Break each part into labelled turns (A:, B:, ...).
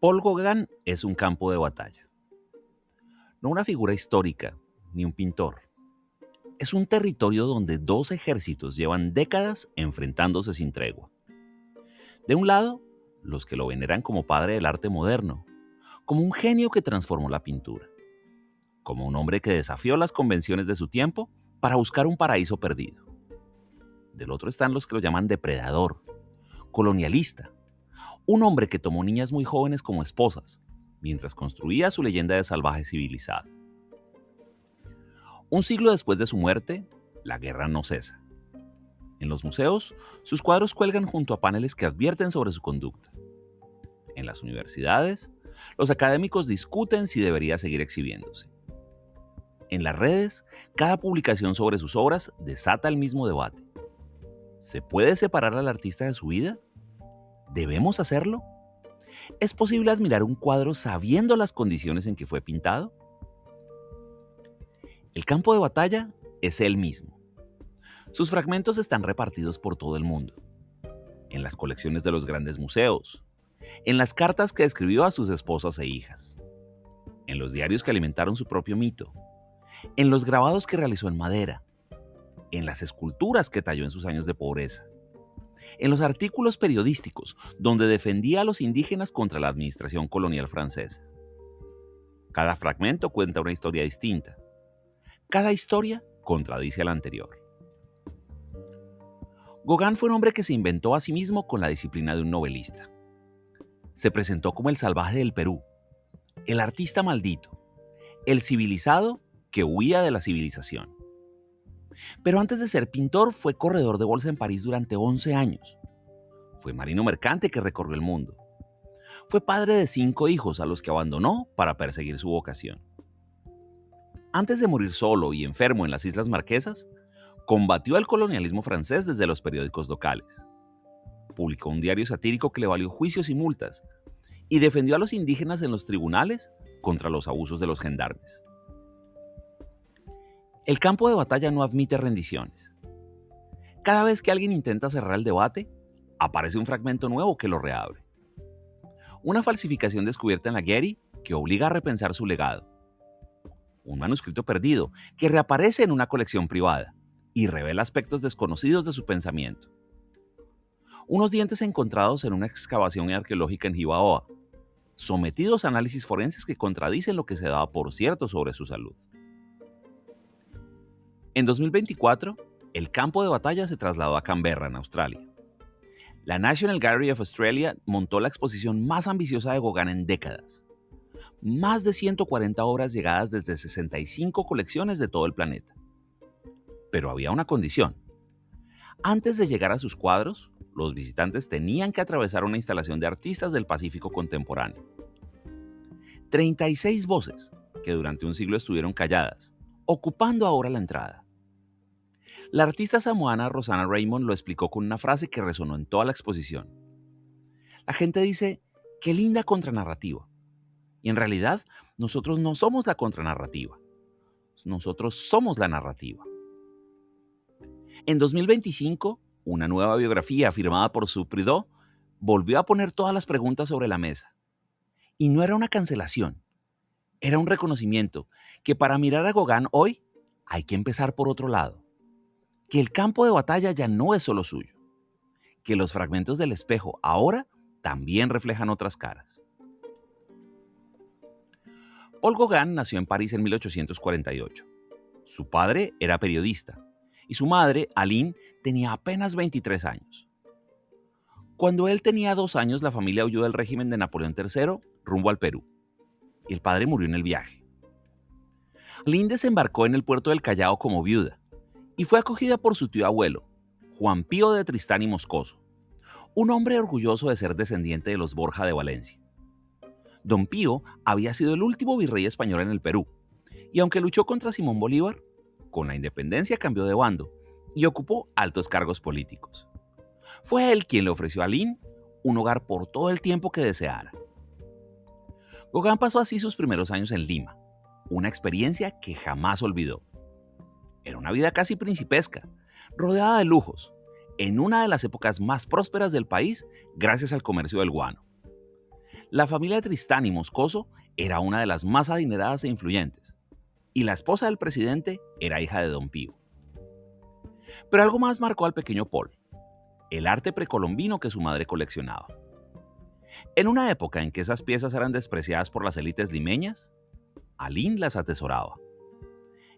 A: Paul Gauguin es un campo de batalla, no una figura histórica ni un pintor. Es un territorio donde dos ejércitos llevan décadas enfrentándose sin tregua. De un lado, los que lo veneran como padre del arte moderno, como un genio que transformó la pintura, como un hombre que desafió las convenciones de su tiempo para buscar un paraíso perdido. Del otro están los que lo llaman depredador, colonialista, un hombre que tomó niñas muy jóvenes como esposas, mientras construía su leyenda de salvaje civilizado. Un siglo después de su muerte, la guerra no cesa. En los museos, sus cuadros cuelgan junto a paneles que advierten sobre su conducta. En las universidades, los académicos discuten si debería seguir exhibiéndose. En las redes, cada publicación sobre sus obras desata el mismo debate. ¿Se puede separar al artista de su vida? ¿Debemos hacerlo? ¿Es posible admirar un cuadro sabiendo las condiciones en que fue pintado? El campo de batalla es él mismo. Sus fragmentos están repartidos por todo el mundo, en las colecciones de los grandes museos, en las cartas que escribió a sus esposas e hijas, en los diarios que alimentaron su propio mito, en los grabados que realizó en madera, en las esculturas que talló en sus años de pobreza, en los artículos periodísticos donde defendía a los indígenas contra la administración colonial francesa. Cada fragmento cuenta una historia distinta. Cada historia contradice a la anterior. Gauguin fue un hombre que se inventó a sí mismo con la disciplina de un novelista. Se presentó como el salvaje del Perú, el artista maldito, el civilizado que huía de la civilización. Pero antes de ser pintor fue corredor de bolsa en París durante 11 años. Fue marino mercante que recorrió el mundo. Fue padre de 5 hijos a los que abandonó para perseguir su vocación. Antes de morir solo y enfermo en las Islas Marquesas, combatió el colonialismo francés desde los periódicos locales. Publicó un diario satírico que le valió juicios y multas, y defendió a los indígenas en los tribunales contra los abusos de los gendarmes. El campo de batalla no admite rendiciones. Cada vez que alguien intenta cerrar el debate, aparece un fragmento nuevo que lo reabre. Una falsificación descubierta en la Getty que obliga a repensar su legado. Un manuscrito perdido que reaparece en una colección privada y revela aspectos desconocidos de su pensamiento. Unos dientes encontrados en una excavación arqueológica en Jibaoa, sometidos a análisis forenses que contradicen lo que se daba por cierto sobre su salud. En 2024, el campo de batalla se trasladó a Canberra, en Australia. La National Gallery of Australia montó la exposición más ambiciosa de Gauguin en décadas. Más de 140 obras llegadas desde 65 colecciones de todo el planeta. Pero había una condición. Antes de llegar a sus cuadros, los visitantes tenían que atravesar una instalación de artistas del Pacífico contemporáneo. 36 voces, que durante un siglo estuvieron calladas, ocupando ahora la entrada. La artista samoana Rosanna Raymond lo explicó con una frase que resonó en toda la exposición. La gente dice, qué linda contranarrativa. Y en realidad, nosotros no somos la contranarrativa. Nosotros somos la narrativa. En 2025, una nueva biografía firmada por Sue Prideaux volvió a poner todas las preguntas sobre la mesa. Y no era una cancelación, era un reconocimiento que para mirar a Gauguin hoy hay que empezar por otro lado. Que el campo de batalla ya no es solo suyo. Que los fragmentos del espejo ahora también reflejan otras caras. Paul Gauguin nació en París en 1848. Su padre era periodista y su madre, Aline, tenía apenas 23 años. Cuando él tenía 2 años, la familia huyó del régimen de Napoleón III rumbo al Perú, y el padre murió en el viaje. Aline desembarcó en el puerto del Callao como viuda y fue acogida por su tío abuelo, Juan Pío de Tristán y Moscoso, un hombre orgulloso de ser descendiente de los Borja de Valencia. Don Pío había sido el último virrey español en el Perú, y aunque luchó contra Simón Bolívar, con la independencia cambió de bando y ocupó altos cargos políticos. Fue él quien le ofreció a Aline un hogar por todo el tiempo que deseara. Gauguin pasó así sus primeros años en Lima, una experiencia que jamás olvidó. Era una vida casi principesca, rodeada de lujos, en una de las épocas más prósperas del país gracias al comercio del guano. La familia Tristán y Moscoso era una de las más adineradas e influyentes, y la esposa del presidente era hija de Don Pío. Pero algo más marcó al pequeño Paul: el arte precolombino que su madre coleccionaba. En una época en que esas piezas eran despreciadas por las élites limeñas, Aline las atesoraba.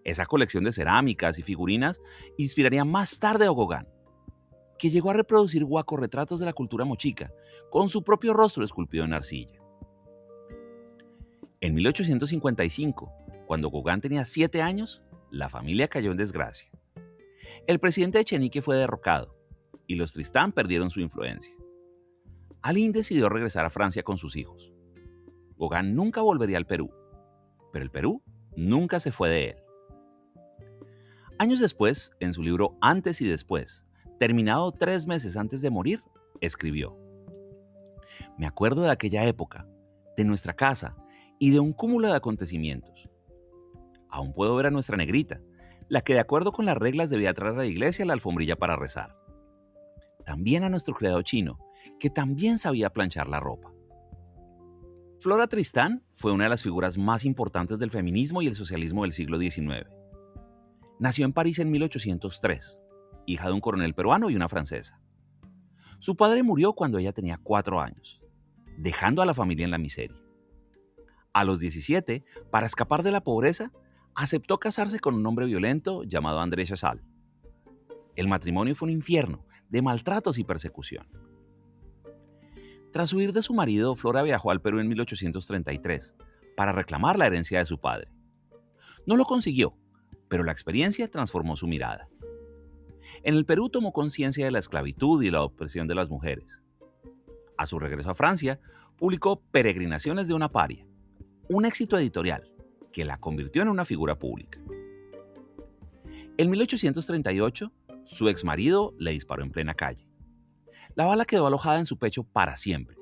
A: Esa colección de cerámicas y figurinas inspiraría más tarde a Gauguin, que llegó a reproducir guacorretratos de la cultura mochica con su propio rostro esculpido en arcilla. En 1855, cuando Gauguin tenía 7 años, la familia cayó en desgracia. El presidente Echenique fue derrocado y los Tristán perdieron su influencia. Aline decidió regresar a Francia con sus hijos. Gauguin nunca volvería al Perú, pero el Perú nunca se fue de él. Años después, en su libro Antes y Después, terminado 3 meses antes de morir, escribió: "Me acuerdo de aquella época, de nuestra casa y de un cúmulo de acontecimientos. Aún puedo ver a nuestra negrita, la que de acuerdo con las reglas debía traer a la iglesia la alfombrilla para rezar. También a nuestro criado chino, que también sabía planchar la ropa". Flora Tristán fue una de las figuras más importantes del feminismo y el socialismo del siglo XIX. Nació en París en 1803, hija de un coronel peruano y una francesa. Su padre murió cuando ella tenía 4 años, dejando a la familia en la miseria. A los 17, para escapar de la pobreza, aceptó casarse con un hombre violento llamado André Chazal. El matrimonio fue un infierno de maltratos y persecución. Tras huir de su marido, Flora viajó al Perú en 1833 para reclamar la herencia de su padre. No lo consiguió, pero la experiencia transformó su mirada. En el Perú tomó conciencia de la esclavitud y la opresión de las mujeres. A su regreso a Francia, publicó Peregrinaciones de una paria, un éxito editorial que la convirtió en una figura pública. En 1838, su exmarido le disparó en plena calle. La bala quedó alojada en su pecho para siempre.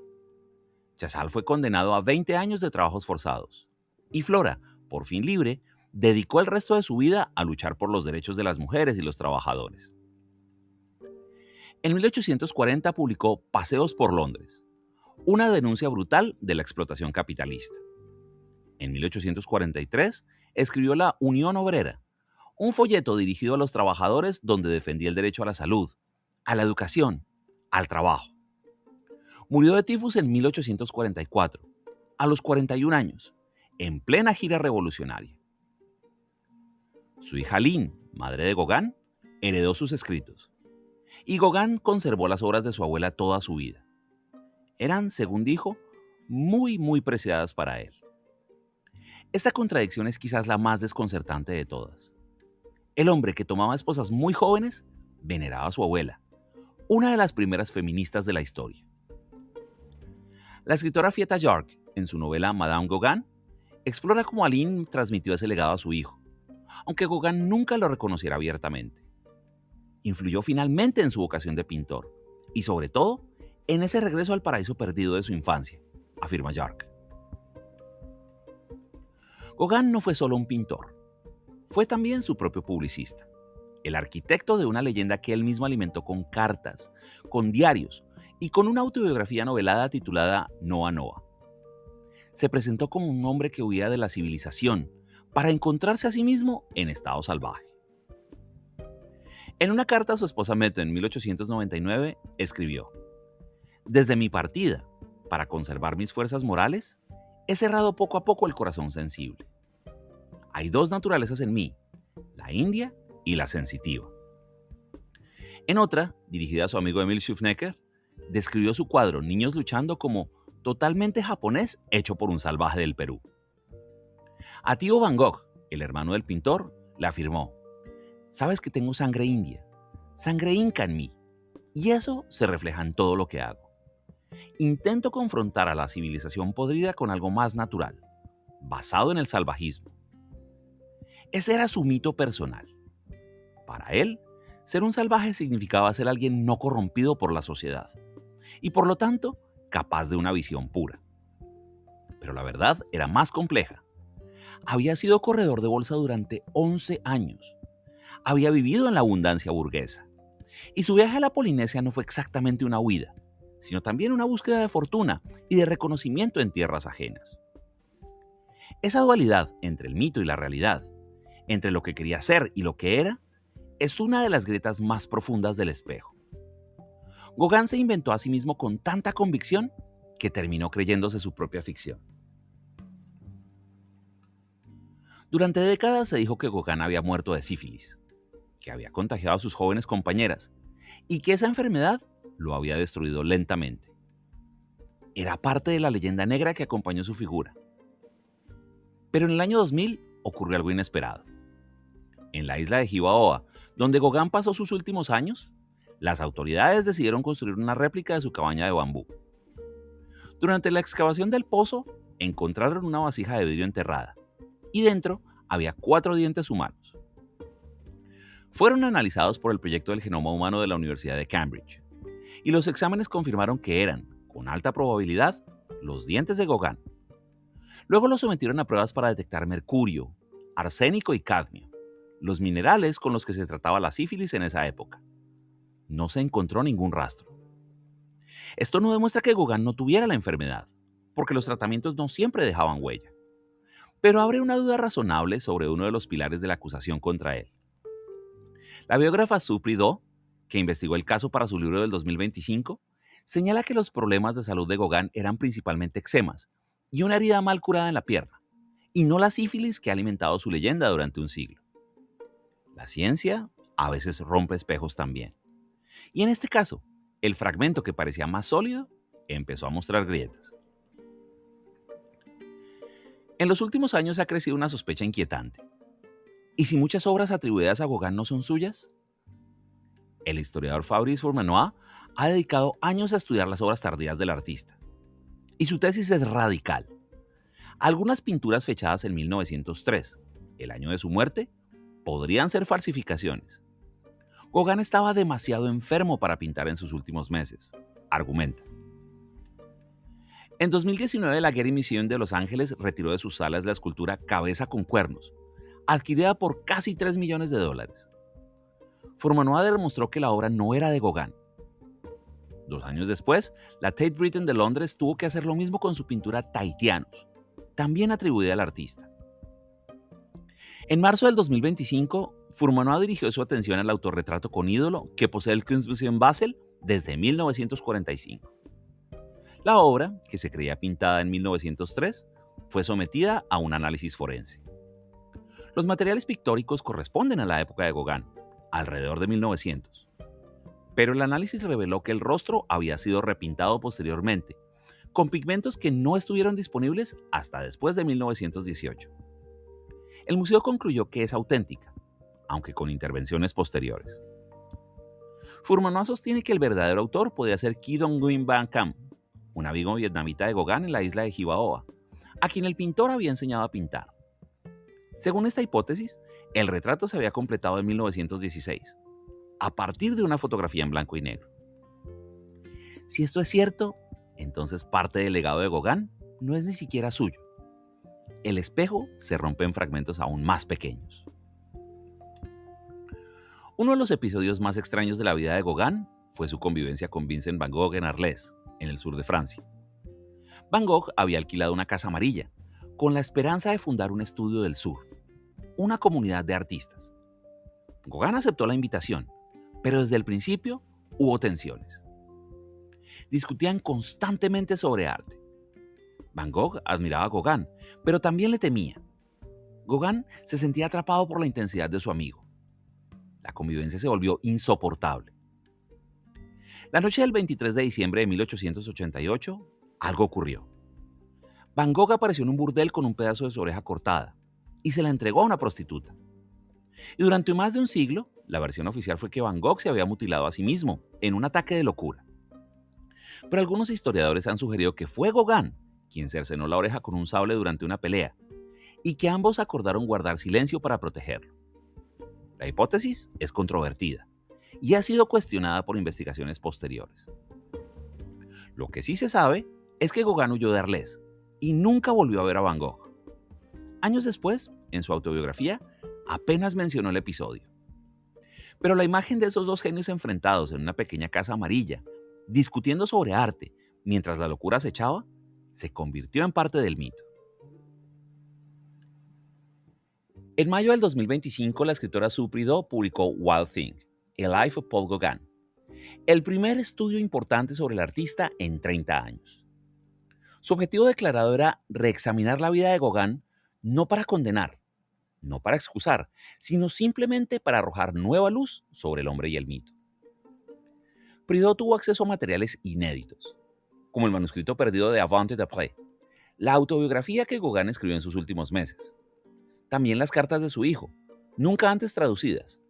A: Chazal fue condenado a 20 años de trabajos forzados, y Flora, por fin libre, dedicó el resto de su vida a luchar por los derechos de las mujeres y los trabajadores. En 1840 publicó Paseos por Londres, una denuncia brutal de la explotación capitalista. En 1843 escribió La Unión Obrera, un folleto dirigido a los trabajadores donde defendía el derecho a la salud, a la educación, al trabajo. Murió de tifus en 1844, a los 41 años, en plena gira revolucionaria. Su hija Aline, madre de Gauguin, heredó sus escritos, y Gauguin conservó las obras de su abuela toda su vida. Eran, según dijo, muy preciadas para él. Esta contradicción es quizás la más desconcertante de todas. El hombre que tomaba esposas muy jóvenes veneraba a su abuela, una de las primeras feministas de la historia. La escritora Fieta York, en su novela Madame Gauguin, explora cómo Aline transmitió ese legado a su hijo, aunque Gauguin nunca lo reconociera abiertamente. Influyó finalmente en su vocación de pintor y, sobre todo, en ese regreso al paraíso perdido de su infancia, afirma York. Gauguin no fue solo un pintor, fue también su propio publicista, el arquitecto de una leyenda que él mismo alimentó con cartas, con diarios y con una autobiografía novelada titulada Noa Noa. Se presentó como un hombre que huía de la civilización para encontrarse a sí mismo en estado salvaje. En una carta a su esposa Mette en 1899 escribió: "Desde mi partida, para conservar mis fuerzas morales, he cerrado poco a poco el corazón sensible. Hay 2 naturalezas en mí, la india y la sensitiva". En otra, dirigida a su amigo Emil Schuffnecker, describió su cuadro Niños luchando como totalmente japonés hecho por un salvaje del Perú. A Theo Van Gogh, el hermano del pintor, le afirmó: "Sabes que tengo sangre india, sangre inca en mí, y eso se refleja en todo lo que hago. Intento confrontar a la civilización podrida con algo más natural, basado en el salvajismo". Ese era su mito personal. Para él, ser un salvaje significaba ser alguien no corrompido por la sociedad, y por lo tanto, capaz de una visión pura. Pero la verdad era más compleja. Había sido corredor de bolsa durante 11 años. Había vivido en la abundancia burguesa. Y su viaje a la Polinesia no fue exactamente una huida, sino también una búsqueda de fortuna y de reconocimiento en tierras ajenas. Esa dualidad entre el mito y la realidad, entre lo que quería ser y lo que era, es una de las grietas más profundas del espejo. Gauguin se inventó a sí mismo con tanta convicción que terminó creyéndose su propia ficción. Durante décadas se dijo que Gauguin había muerto de sífilis, que había contagiado a sus jóvenes compañeras y que esa enfermedad lo había destruido lentamente. Era parte de la leyenda negra que acompañó su figura. Pero en el año 2000 ocurrió algo inesperado. En la isla de Jibaoa, donde Gauguin pasó sus últimos años, las autoridades decidieron construir una réplica de su cabaña de bambú. Durante la excavación del pozo, encontraron una vasija de vidrio enterrada y dentro había 4 dientes humanos. Fueron analizados por el proyecto del genoma humano de la Universidad de Cambridge y los exámenes confirmaron que eran, con alta probabilidad, los dientes de Gauguin. Luego los sometieron a pruebas para detectar mercurio, arsénico y cadmio, los minerales con los que se trataba la sífilis en esa época. No se encontró ningún rastro. Esto no demuestra que Gauguin no tuviera la enfermedad, porque los tratamientos no siempre dejaban huella. Pero abre una duda razonable sobre uno de los pilares de la acusación contra él. La biógrafa Sue Prideaux, que investigó el caso para su libro del 2025, señala que los problemas de salud de Gauguin eran principalmente eczemas y una herida mal curada en la pierna, y no la sífilis que ha alimentado su leyenda durante un siglo. La ciencia a veces rompe espejos también. Y en este caso, el fragmento que parecía más sólido empezó a mostrar grietas. En los últimos años ha crecido una sospecha inquietante. ¿Y si muchas obras atribuidas a Gauguin no son suyas? El historiador Fabrice Fourmenoy ha dedicado años a estudiar las obras tardías del artista. Y su tesis es radical. Algunas pinturas fechadas en 1903, el año de su muerte, podrían ser falsificaciones. Gauguin estaba demasiado enfermo para pintar en sus últimos meses, argumenta. En 2019, la Getty Museum de Los Ángeles retiró de sus salas la escultura Cabeza con cuernos, adquirida por casi $3 millones. Fourmenoy demostró que la obra no era de Gauguin. 2 años después, la Tate Britain de Londres tuvo que hacer lo mismo con su pintura Tahitianos, también atribuida al artista. En marzo del 2025, Fourmenoy dirigió su atención al autorretrato con ídolo que posee el Kunstmuseum Basel desde 1945. La obra, que se creía pintada en 1903, fue sometida a un análisis forense. Los materiales pictóricos corresponden a la época de Gauguin, alrededor de 1900. Pero el análisis reveló que el rostro había sido repintado posteriormente, con pigmentos que no estuvieron disponibles hasta después de 1918. El museo concluyó que es auténtica, aunque con intervenciones posteriores. Fourmenoy sostiene que el verdadero autor podía ser Kidong Nguyen Van Cam, un amigo vietnamita de Gauguin en la isla de Jibaoa, a quien el pintor había enseñado a pintar. Según esta hipótesis, el retrato se había completado en 1916, a partir de una fotografía en blanco y negro. Si esto es cierto, entonces parte del legado de Gauguin no es ni siquiera suyo. El espejo se rompe en fragmentos aún más pequeños. Uno de los episodios más extraños de la vida de Gauguin fue su convivencia con Vincent Van Gogh en Arles, en el sur de Francia. Van Gogh había alquilado una casa amarilla, con la esperanza de fundar un estudio del sur, una comunidad de artistas. Gauguin aceptó la invitación, pero desde el principio hubo tensiones. Discutían constantemente sobre arte. Van Gogh admiraba a Gauguin, pero también le temía. Gauguin se sentía atrapado por la intensidad de su amigo. La convivencia se volvió insoportable. La noche del 23 de diciembre de 1888, algo ocurrió. Van Gogh apareció en un burdel con un pedazo de su oreja cortada y se la entregó a una prostituta. Y durante más de un siglo, la versión oficial fue que Van Gogh se había mutilado a sí mismo en un ataque de locura. Pero algunos historiadores han sugerido que fue Gauguin quien cercenó la oreja con un sable durante una pelea y que ambos acordaron guardar silencio para protegerlo. La hipótesis es controvertida y ha sido cuestionada por investigaciones posteriores. Lo que sí se sabe es que Gauguin huyó de Arles y nunca volvió a ver a Van Gogh. Años después, en su autobiografía, apenas mencionó el episodio. Pero la imagen de esos dos genios enfrentados en una pequeña casa amarilla discutiendo sobre arte mientras la locura acechaba, se convirtió en parte del mito. En mayo del 2025, la escritora Sue Prideaux publicó Wild Thing, A Life of Paul Gauguin, el primer estudio importante sobre el artista en 30 años. Su objetivo declarado era reexaminar la vida de Gauguin no para condenar, no para excusar, sino simplemente para arrojar nueva luz sobre el hombre y el mito. Prideaux tuvo acceso a materiales inéditos, como el manuscrito perdido de Avant et Après, la autobiografía que Gauguin escribió en sus últimos meses, también las cartas de su hijo, nunca antes traducidas,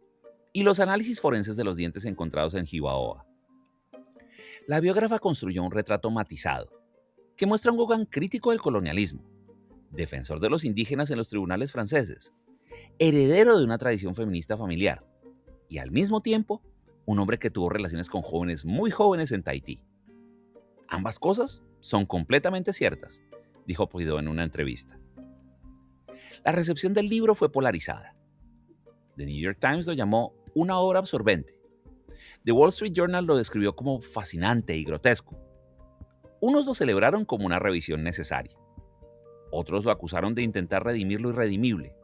A: y los análisis forenses de los dientes encontrados en Chihuahua. La biógrafa construyó un retrato matizado, que muestra a un Gauguin crítico del colonialismo, defensor de los indígenas en los tribunales franceses, heredero de una tradición feminista familiar, y al mismo tiempo, un hombre que tuvo relaciones con jóvenes muy jóvenes en Tahití. Ambas cosas son completamente ciertas, dijo Prideaux en una entrevista. La recepción del libro fue polarizada. The New York Times lo llamó una obra absorbente. The Wall Street Journal lo describió como fascinante y grotesco. Unos lo celebraron como una revisión necesaria. Otros lo acusaron de intentar redimir lo irredimible.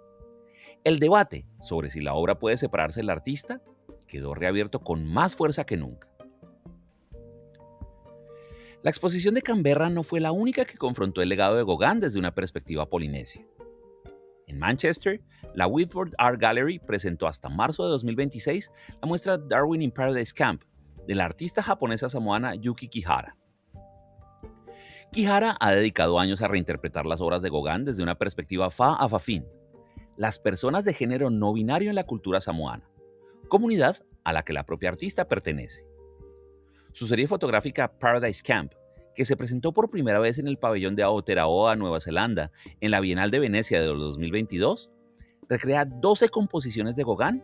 A: El debate sobre si la obra puede separarse del artista quedó reabierto con más fuerza que nunca. La exposición de Canberra no fue la única que confrontó el legado de Gauguin desde una perspectiva polinesia. En Manchester, la Whitworth Art Gallery presentó hasta marzo de 2026 la muestra Darwin in Paradise Camp de la artista japonesa samoana Yuki Kihara. Kihara ha dedicado años a reinterpretar las obras de Gauguin desde una perspectiva Fa-Afafin, las personas de género no binario en la cultura samoana, comunidad a la que la propia artista pertenece. Su serie fotográfica Paradise Camp, que se presentó por primera vez en el pabellón de Aotearoa, Nueva Zelanda, en la Bienal de Venecia de 2022, recrea 12 composiciones de Gauguin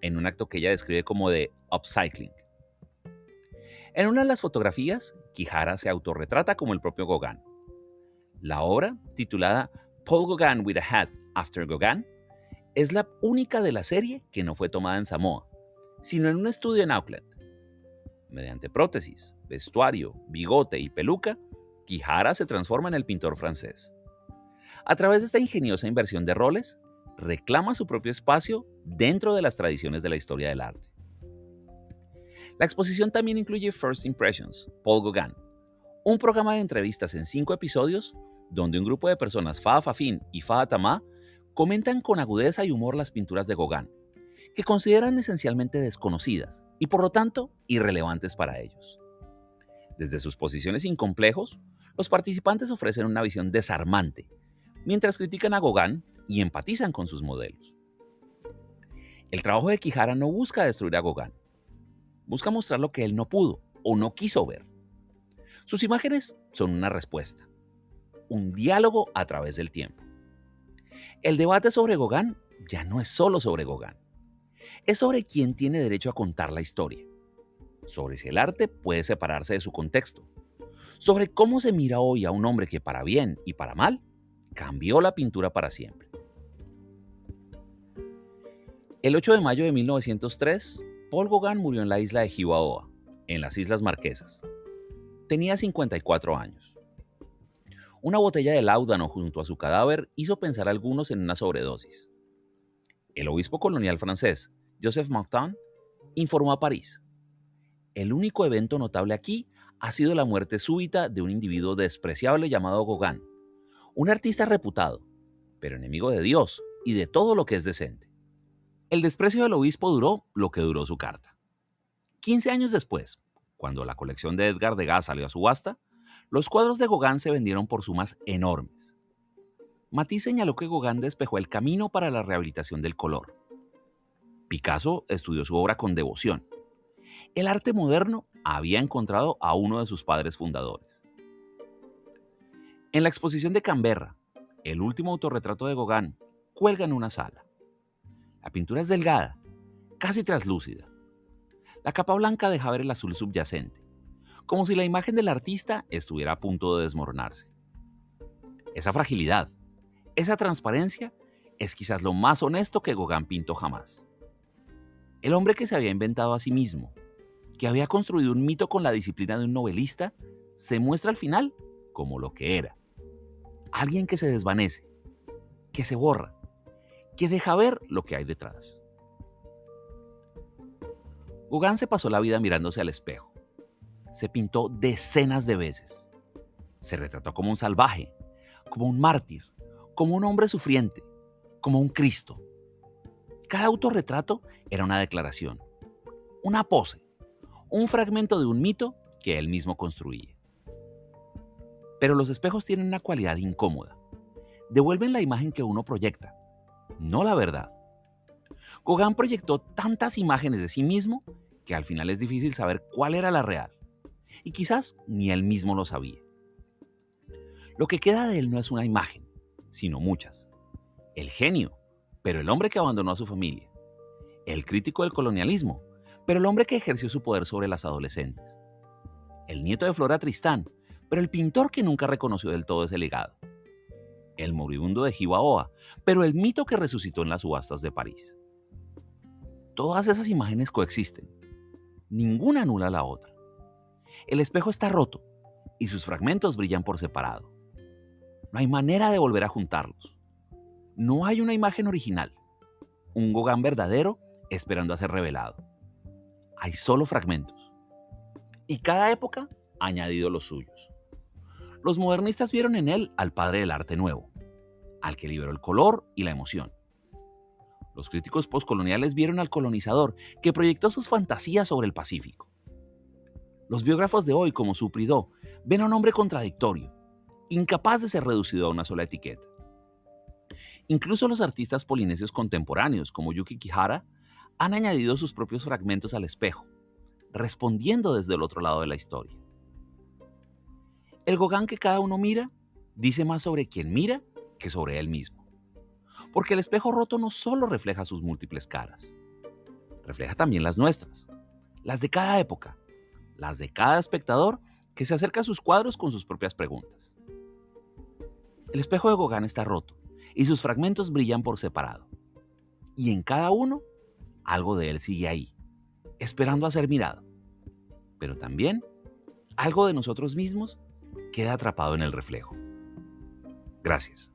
A: en un acto que ella describe como de upcycling. En una de las fotografías, Kihara se autorretrata como el propio Gauguin. La obra, titulada Paul Gauguin with a Hat After Gauguin, es la única de la serie que no fue tomada en Samoa, sino en un estudio en Auckland. Mediante prótesis, vestuario, bigote y peluca, Kihara se transforma en el pintor francés. A través de esta ingeniosa inversión de roles, reclama su propio espacio dentro de las tradiciones de la historia del arte. La exposición también incluye First Impressions, Paul Gauguin, un programa de entrevistas en 5 episodios donde un grupo de personas Fa-Afafin y Fa-Atama comentan con agudeza y humor las pinturas de Gauguin, que consideran esencialmente desconocidas y por lo tanto irrelevantes para ellos. Desde sus posiciones incomplejos, los participantes ofrecen una visión desarmante, mientras critican a Gauguin y empatizan con sus modelos. El trabajo de Kihara no busca destruir a Gauguin, busca mostrar lo que él no pudo o no quiso ver. Sus imágenes son una respuesta, un diálogo a través del tiempo. El debate sobre Gauguin ya no es solo sobre Gauguin. Es sobre quién tiene derecho a contar la historia, sobre si el arte puede separarse de su contexto, sobre cómo se mira hoy a un hombre que para bien y para mal cambió la pintura para siempre. El 8 de mayo de 1903, Paul Gauguin murió en la isla de Chihuahua, en las Islas Marquesas. Tenía 54 años. Una botella de láudano junto a su cadáver hizo pensar a algunos en una sobredosis. El obispo colonial francés, Joseph Martin, informó a París: el único evento notable aquí ha sido la muerte súbita de un individuo despreciable llamado Gauguin, un artista reputado, pero enemigo de Dios y de todo lo que es decente. El desprecio del obispo duró lo que duró su carta. 15 años después, cuando la colección de Edgar Degas salió a subasta, los cuadros de Gauguin se vendieron por sumas enormes. Matisse señaló que Gauguin despejó el camino para la rehabilitación del color. Picasso estudió su obra con devoción. El arte moderno había encontrado a uno de sus padres fundadores. En la exposición de Canberra, el último autorretrato de Gauguin cuelga en una sala. La pintura es delgada, casi translúcida. La capa blanca deja ver el azul subyacente, como si la imagen del artista estuviera a punto de desmoronarse. Esa fragilidad, esa transparencia, es quizás lo más honesto que Gauguin pintó jamás. El hombre que se había inventado a sí mismo, que había construido un mito con la disciplina de un novelista, se muestra al final como lo que era. Alguien que se desvanece, que se borra, que deja ver lo que hay detrás. Gauguin se pasó la vida mirándose al espejo. Se pintó decenas de veces. Se retrató como un salvaje, como un mártir, como un hombre sufriente, como un Cristo. Cada autorretrato era una declaración, una pose, un fragmento de un mito que él mismo construía. Pero los espejos tienen una cualidad incómoda. Devuelven la imagen que uno proyecta, no la verdad. Gauguin proyectó tantas imágenes de sí mismo que al final es difícil saber cuál era la real. Y quizás ni él mismo lo sabía. Lo que queda de él no es una imagen, sino muchas. El genio, pero el hombre que abandonó a su familia. El crítico del colonialismo, pero el hombre que ejerció su poder sobre las adolescentes. El nieto de Flora Tristán, pero el pintor que nunca reconoció del todo ese legado. El moribundo de Jibaoa, pero el mito que resucitó en las subastas de París. Todas esas imágenes coexisten. Ninguna anula a la otra. El espejo está roto y sus fragmentos brillan por separado. No hay manera de volver a juntarlos. No hay una imagen original, un Gauguin verdadero esperando a ser revelado. Hay solo fragmentos. Y cada época ha añadido los suyos. Los modernistas vieron en él al padre del arte nuevo, al que liberó el color y la emoción. Los críticos postcoloniales vieron al colonizador que proyectó sus fantasías sobre el Pacífico. Los biógrafos de hoy, como Supridó, ven a un hombre contradictorio, incapaz de ser reducido a una sola etiqueta. Incluso los artistas polinesios contemporáneos, como Yuki Kihara, han añadido sus propios fragmentos al espejo, respondiendo desde el otro lado de la historia. El Gauguin que cada uno mira dice más sobre quien mira que sobre él mismo. Porque el espejo roto no solo refleja sus múltiples caras, refleja también las nuestras, las de cada época, las de cada espectador que se acerca a sus cuadros con sus propias preguntas. El espejo de Gauguin está roto y sus fragmentos brillan por separado. Y en cada uno, algo de él sigue ahí, esperando a ser mirado. Pero también, algo de nosotros mismos queda atrapado en el reflejo. Gracias.